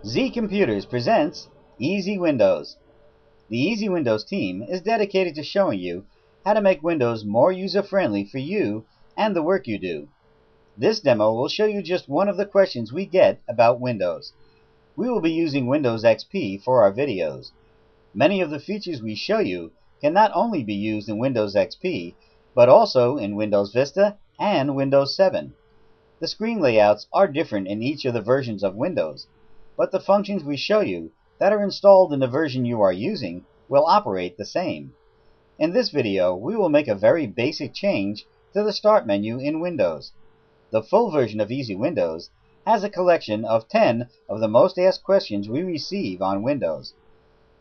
Z Computers presents Easy Windows. The Easy Windows team is dedicated to showing you how to make Windows more user-friendly for you and the work you do. This demo will show you just one of the questions we get about Windows. We will be using Windows XP for our videos. Many of the features we show you can not only be used in Windows XP, but also in Windows Vista and Windows 7. The screen layouts are different in each of the versions of Windows, but the functions we show you that are installed in the version you are using will operate the same. In this video, we will make a very basic change to the Start menu in Windows. The full version of Easy Windows has a collection of 10 of the most asked questions we receive on Windows.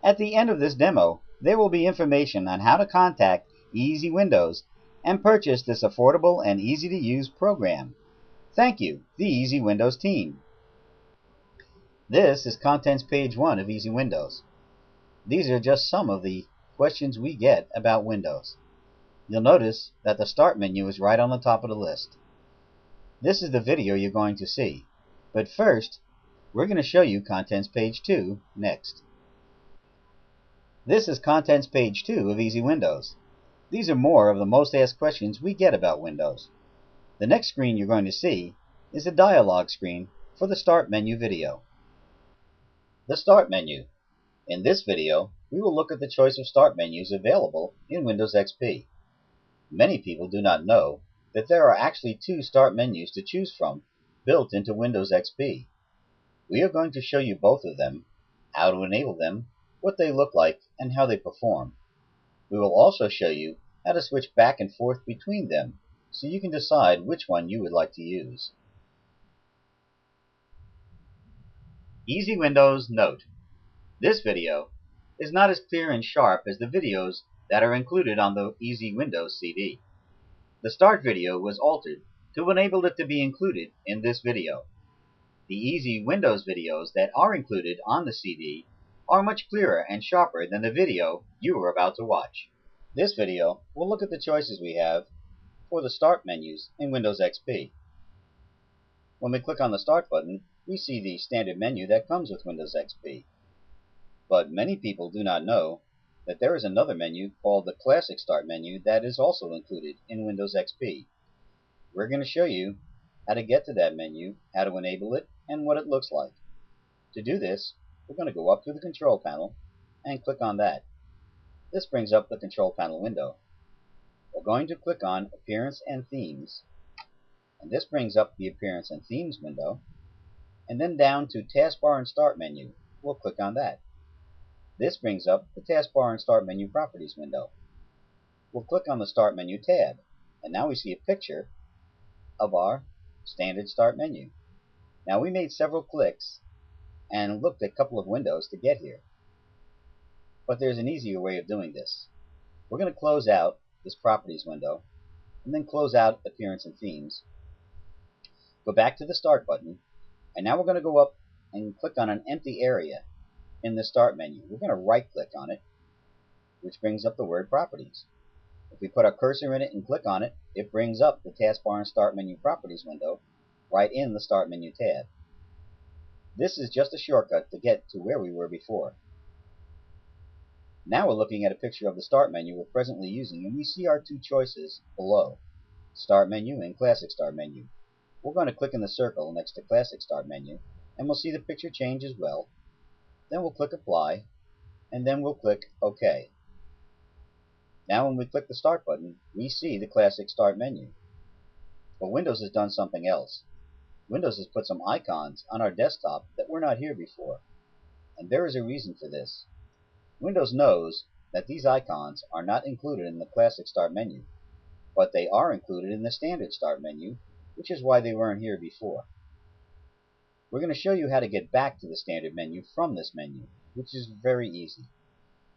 At the end of this demo, there will be information on how to contact Easy Windows and purchase this affordable and easy-to-use program. Thank you, the Easy Windows team. This is Contents Page 1 of Easy Windows. These are just some of the questions we get about Windows. You'll notice that the Start menu is right on the top of the list. This is the video you're going to see, but first, we're going to show you Contents Page 2 next. This is Contents Page 2 of Easy Windows. These are more of the most asked questions we get about Windows. The next screen you're going to see is the dialog screen for the Start menu video. The Start menu. In this video, we will look at the choice of Start menus available in Windows XP. Many people do not know that there are actually two Start menus to choose from built into Windows XP. We are going to show you both of them, how to enable them, what they look like, and how they perform. We will also show you how to switch back and forth between them, so you can decide which one you would like to use. Easy Windows Note: this video is not as clear and sharp as the videos that are included on the Easy Windows CD. The Start video was altered to enable it to be included in this video. The Easy Windows videos that are included on the CD are much clearer and sharper than the video you are about to watch. This video will look at the choices we have for the Start menus in Windows XP. When we click on the Start button, we see the standard menu that comes with Windows XP. But many people do not know that there is another menu called the Classic Start menu that is also included in Windows XP. We're going to show you how to get to that menu, how to enable it, and what it looks like. To do this, we're going to go up to the Control Panel and click on that. This brings up the Control Panel window. We're going to click on Appearance and Themes, and this brings up the Appearance and Themes window, and then down to Taskbar and Start menu. We'll click on that. This brings up the Taskbar and Start menu Properties window. We'll click on the Start menu tab, and now we see a picture of our standard Start menu. Now, we made several clicks and looked at a couple of windows to get here, but there's an easier way of doing this. We're going to close out this Properties window and then close out Appearance and Themes. Go back to the Start button, and now we're going to go up and click on an empty area in the Start menu. We're going to right click on it, which brings up the word Properties. If we put our cursor in it and click on it, it brings up the Taskbar and Start menu Properties window right in the Start menu tab. This is just a shortcut to get to where we were before. Now we're looking at a picture of the Start menu we're presently using, and we see our two choices below, Start menu and Classic Start menu. We're going to click in the circle next to Classic Start menu, and we'll see the picture change as well. Then we'll click Apply, and then we'll click OK. Now when we click the Start button, we see the Classic Start menu. But Windows has done something else. Windows has put some icons on our desktop that were not here before, and there is a reason for this. Windows knows that these icons are not included in the Classic Start menu, but they are included in the Standard Start menu, which is why they weren't here before. We're going to show you how to get back to the Standard menu from this menu, which is very easy.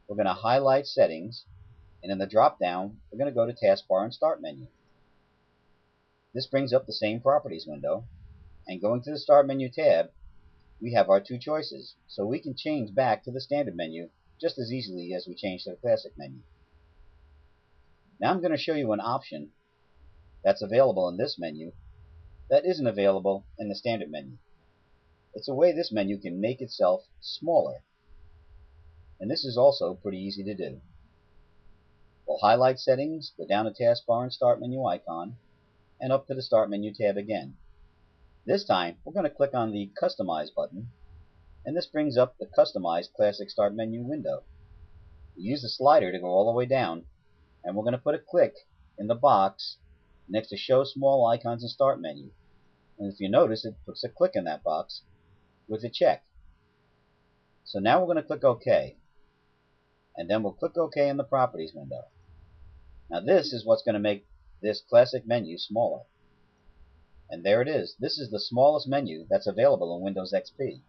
We're going to highlight Settings, and in the drop-down, we're going to go to Taskbar and Start menu. This brings up the same Properties window, and going to the Start menu tab, we have our two choices, so we can change back to the Standard menu just as easily as we change to the Classic menu. Now I'm going to show you an option that's available in this menu that isn't available in the Standard menu. it's a way this menu can make itself smaller. And this is also pretty easy to do. We'll highlight Settings, go down to Taskbar and Start Menu icon, and up to the Start Menu tab again. This time, we're going to click on the Customize button, and this brings up the Customize Classic Start Menu window. We use the slider to go all the way down, and we're going to put a click in the box next to Show Small Icons and Start Menu. And if you notice, it puts a click in that box with a check. So now we're going to click OK, and then we'll click OK in the Properties window. Now this is what's going to make this classic menu smaller. And there it is. This is the smallest menu that's available in Windows XP.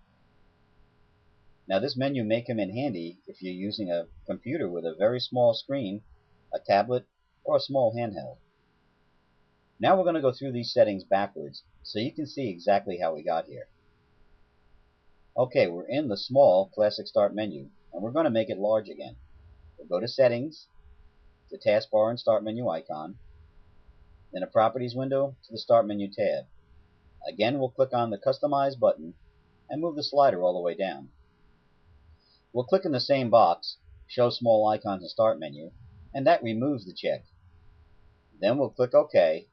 Now this menu may come in handy if you're using a computer with a very small screen, a tablet, or a small handheld. Now we're going to go through these settings backwards so you can see exactly how we got here. Okay, we're in the small Classic Start menu, and we're going to make it large again. We'll go to Settings, the Taskbar and Start Menu icon, then a Properties window to the Start Menu tab. Again, we'll click on the Customize button and move the slider all the way down. We'll click in the same box, Show Small Icons and Start Menu, and that removes the check. Then we'll click OK,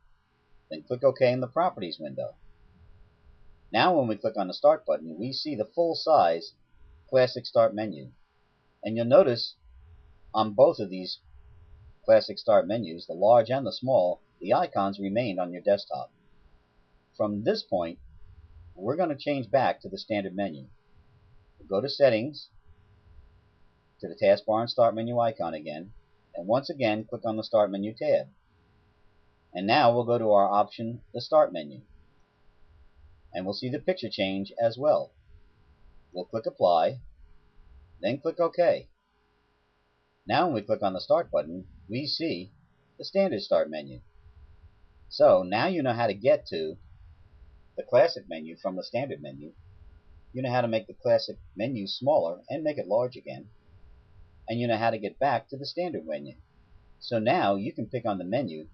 then click OK in the Properties window. Now when we click on the Start button, we see the full-size Classic Start menu. And you'll notice on both of these Classic Start menus, the large and the small, the icons remained on your desktop. From this point, we're going to change back to the standard menu. We'll go to Settings, to the Taskbar and Start Menu icon again, and once again click on the Start Menu tab. And now we'll go to our option, the Start menu. And we'll see the picture change as well. We'll click Apply, then click OK. Now when we click on the Start button, we see the standard Start menu. So now you know how to get to the Classic menu from the standard menu. You know how to make the Classic menu smaller and make it large again. And you know how to get back to the standard menu. So now you can pick on the menu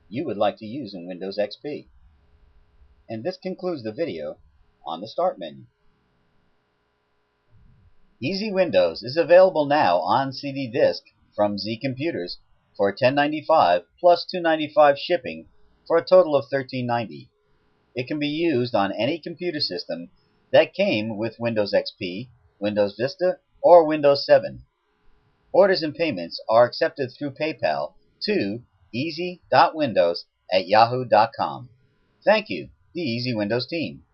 you would like to use in Windows XP. And this concludes the video on the Start menu. Easy Windows is available now on CD disc from Z Computers for $10.95 plus $2.95 shipping for a total of $13.90. It can be used on any computer system that came with Windows XP, Windows Vista, or Windows 7. Orders and payments are accepted through PayPal to easy.windows@yahoo.com. Thank you, the Easy Windows team.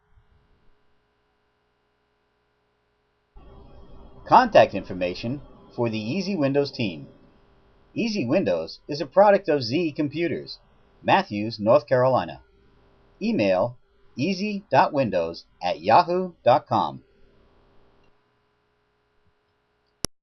Contact information for the Easy Windows team. Easy Windows is a product of Z Computers, Matthews, North Carolina. Email easy.windows@yahoo.com.